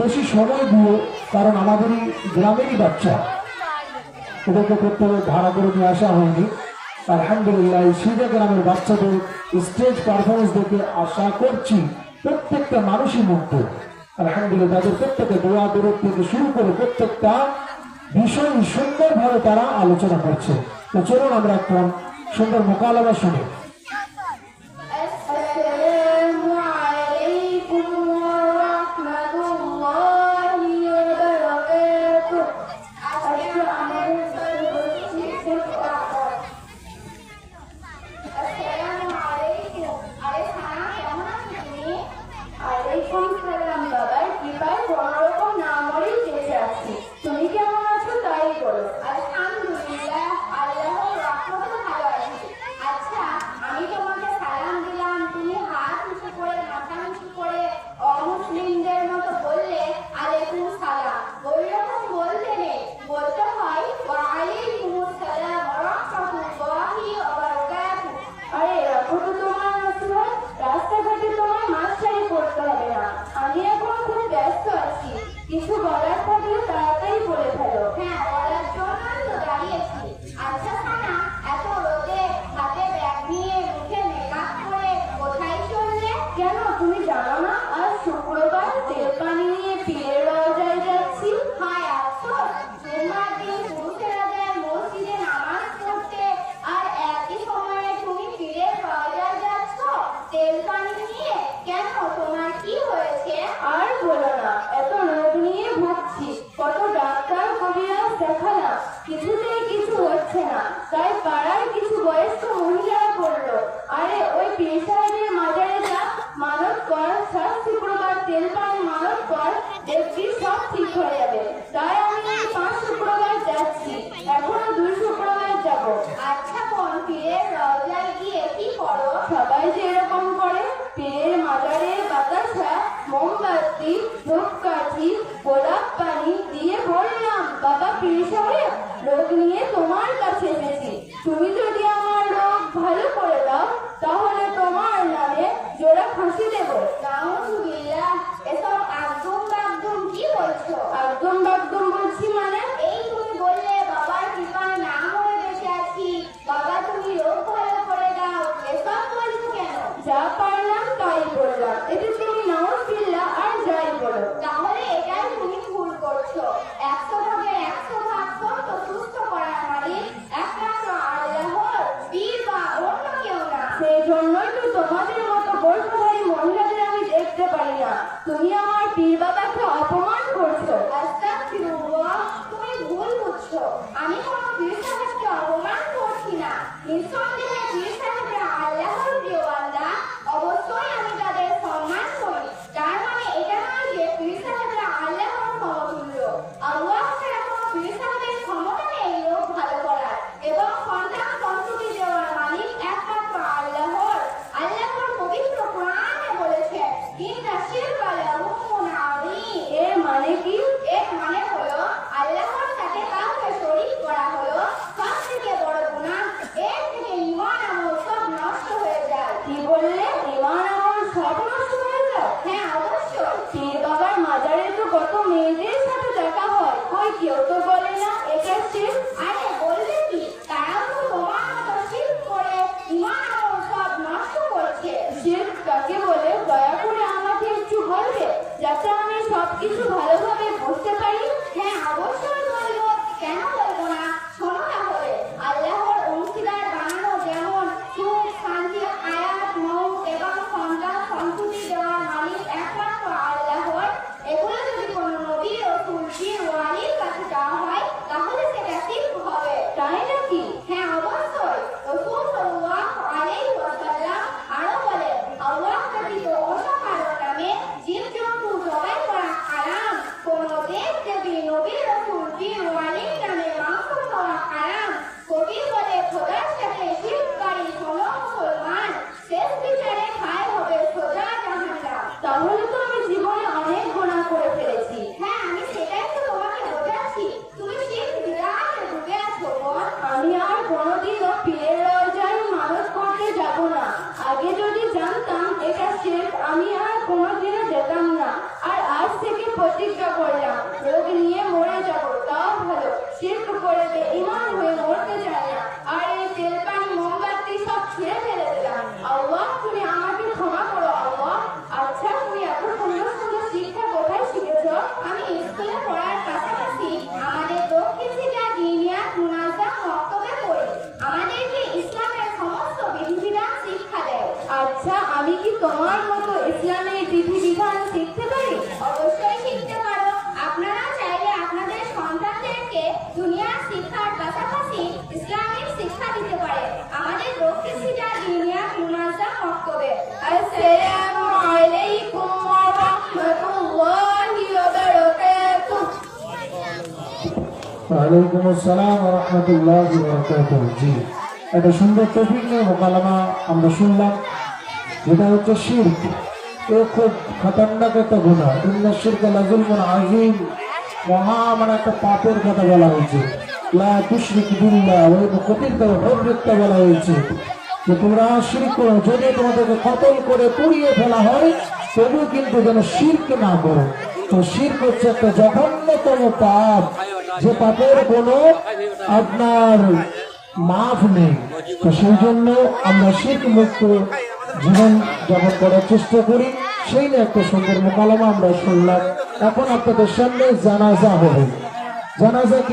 বেশি সময় দিয়ে, কারণ আমাদেরই গ্রামেরই বাচ্চা, এদেরকে করতে ভাড়া করে নিয়ে আসা হয়নি। আলহামদুলিল্লাহ সিধা গ্রামের বাচ্চাদের স্টেজ পারফরমেন্স দেখে আশা করছি প্রত্যেকটা মানুষই মুগ্ধ। আলহামদুলিল্লাহ তাদের প্রত্যেকে দোয়া দরদ থেকে শুরু করে প্রত্যেকটা বিষয় সুন্দরভাবে তারা আলোচনা করছে। তো চলুন আমরা একটা সুন্দর মোকালামা শুনি। কিছু বলার থাকলে তাড়াতাড়ি বলে ফেলো। হ্যাঁ, বলার জন্য তো দাঁড়িয়েছি। আচ্ছা সানা, এত রোদে হাতে ব্যাগ নিয়ে মুখে মেকআপ করে কোথায় চললে? কেন তুমি জানো না আজ শুক্রবার, তেল পানি নিয়ে পীরের রওজায় যাচ্ছি। হায় আফসোস, জুমার দিন পুরুষেরা যায় মসজিদে নামাজ পড়তে, আর একই সময়ে তুমি পীরের রওজায় যাচ্ছ তেল পানি নিয়ে। কেন, তোমার কি হয়েছে? আর বলো না, এত রোগ নিয়ে ভুগছি, কত ডাক্তার কবিরাজ দেখালাম, কিছুতেই কিছু হচ্ছে না। তাই পাড়ার কিছু বয়স্ক মহিলারা বললো, আরে ওই পীর সাহেবের মাজারে যা, মানত কর, 7 শুক্রবার তেল পানি মানত কর, দেখবি সব ঠিক হয়ে যাবে। তাই আমি এই 5 শুক্রবার যাচ্ছি, এখনো 2 শুক্রবার যাব। আচ্ছা বোন, পীরের রওজায় গিয়ে কি করো? সবাই যে এরকম করে, পীরের মাজারে বাতাসা, মোমবাতি, ধূপকাঠি, গোলাপ পানি দিয়ে বললাম, বাবা পীর সাহেব, রোগ নিয়ে তোমার কাছে এসেছি, তুমি যদি আমার রোগ ভালো করে দাও তাহলে তোমার নামে জোড়া ফাঁসি দেব। নাউজুবিল্লাহ, এসব একদম বাগদম কি বলছো? একদম বাগদম বলছি মানে? এই তুমি বললে বাবার কৃপায় না মরে বেঁচে আছি, বাবা তুমি রোগ ভালো করে দাও, এসব বলছো কেন? যা পারলাম তাই বললাম, এতে তুমি নাউজুবিল্লাহ আর যাই বলো। তাহলে এটাই তুমি ভুল করছো। 100 ভাগের 100 ভাগ সত্য সুস্থ করার মালিক একমাত্র আল্লাহর, পীর বা অন্য কেউ না। সেই জন্যই তো তোমাদের মতো বর্ষধারী মহিলাদের আমি দেখতে পারি না। তুমি আমার পীর বাবাকে অপমান করছো। আস্তাগফিরুল্লাহ, তুমি ভুল বুঝছো। আমি কোনো পীর সাহেবকে অপমান করছি না। নিঃসন্দেহে পীর সাহেবরা আল্লাহর প্রিয় বান্দা, অবশ্যই আমি তাদের সম্মান করি। তার মানে এটা নয় যে পীর সাহেবরা আল্লাহর সমতুল্য। আল্লাহ ছাড়া কোনো পীর সাহেবের ক্ষমতা নেই রোগ ভালো করার, এবং সন্তান সন্ততি দেওয়ার মালিক একমাত্র আল্লাহর। আল্লাহর পবিত্র কোরআনে বলেছেন, ইন্না শিরকা লাযুলমুন আযীম। এর মানে কি? এর মানে হলো আল্লাহর সাথে কাউকে শরীক করা হলো সবথেকে বড় গুনাহ। এর থেকে ঈমান আমল সব নষ্ট হয়ে যায়। কি বললে? ঈমান আমল সব নষ্ট হয়ে যায়? হ্যাঁ, অবশ্যই। পীর বাবার মাজারে তো কত মেয়েদের সাথে দেখা হয়, কই কেউ তো বলে না এটা শিরক। আরে বলবে কি, তারাও তো তোমার মতো শিরক করে ঈমান আমল সব নষ্ট করছে। শিরক কাকে বলে দয়া করে আমাকে একটু বলবে, যাতে আমি সবকিছু ভালোভাবে বুঝতে পারি? হ্যাঁ, অবশ্যই বলবো, কেন বলবো না। শোনো তাহলে, আল্লাহর অংশীদার বানানো যেমন সুখ, শান্তি, হায়াত, মৌত এবং সন্তান সন্ততি দেওয়ার মালিক একমাত্র আল্লাহর, এগুলো যদি কোনো নবী, রাসূল, পীর, ওয়ালির কাছে চাওয়া হয় তাহলে সেটা শিরক হবে। তাই নাকি? হ্যাঁ, অবশ্যই। রাসূল সাল্লাল্লাহু আলাইহি ওয়াসাল্লাম আরো বলেন, আল্লাহ ব্যতীত অন্য কারো নামে জীবজন্তু জবাই করা হারাম। কোনো দেব দেবী, নবী, রাসূল, প্রতিজ্ঞা করলাম রোগ নিয়ে মরে যাব তাও ভালো, শিরক করে বেঈমান হয়ে মরতে চাই না। আর এই তেল পানি মোমবাতি সব ছেড়ে ফেলে দিলাম। আল্লাহ তুমি আমাকে ক্ষমা করো আল্লাহ। আচ্ছা তুমি এত সুন্দর সুন্দর শিক্ষা কোথায় শিখেছো? আমি স্কুলে পড়ার পাশাপাশি আমাদের দক্ষিণ সিরিয়া দিনিয়াত মুনাজা মক্তবে পড়ি। আমাদেরকে ইসলামের সমস্ত বিধিবিধান শিক্ষা দেয়। আচ্ছা আমি কি তোমার মতো ইসলামের বিধিবিধান শিখতে পারি? অবশ্যই শিখতে পারো। আপনারা চাইলে আপনাদের সন্তানদেরকে দুনিয়ার শিক্ষার পাশাপাশি ইসলামিক শিক্ষা দিতে পারে আমাদের দক্ষিণ সিরিয়া দিনিয়াত মুনাজা মক্তবে। আসসালামু আলাইকুম ওয়া রাহমাতুল্লাহি ওয়া বারাকাতুহু। ওয়ালাইকুম আসসালাম ওয়া রাহমাতুল্লাহি ওয়া বারাকাতুহু। জি, একটা সুন্দর টপিক নিয়ে মোকালামা আমরা শুনলাম, যেটা হচ্ছে শিরক। এ খুব খতরনাক একটা গুনাহ। ইন্না শিরকা লাযুলমুন আযীম, মহা মানে একটা পাপের কথা বলা হয়েছে। লা তুশরিক বিল্লাহ, ওই কঠিনতম ভয়ভীতি বলা হয়েছে যে তোমরা শিরক করো, যদি তোমাদেরকে কতল করে পুড়িয়ে ফেলা হয় তবু কিন্তু যেন শিরক না করো। তো শিরক হচ্ছে একটা জঘন্যতম পাপ, যে পাপের কোনো আপনার মাফ নেই। তো সেই জন্য আমরা শিরক মুক্ত জীবন যাপন করার চেষ্টা করি। সেই নিয়ে একটা সুন্দর মোকালামা আমরা শুনলাম। এখন আপনাদের সামনে জানাজা হবে। জানাজা কি